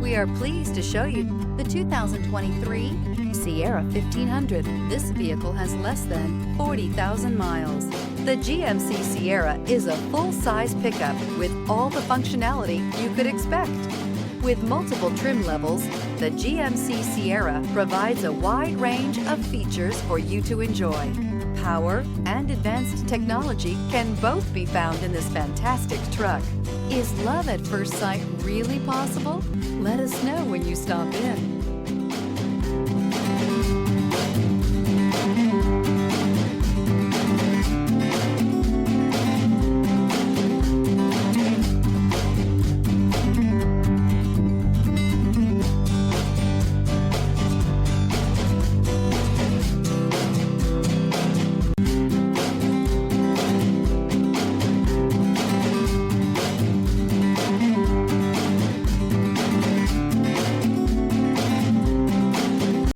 We are pleased to show you the 2023 Sierra 1500. This vehicle has less than 40,000 miles. The GMC Sierra is a full-size pickup with all the functionality you could expect. With multiple trim levels, the GMC Sierra provides a wide range of features for you to enjoy. Power and advanced technology can both be found in this fantastic truck. Is love at first sight really possible? Let us know when you stop in.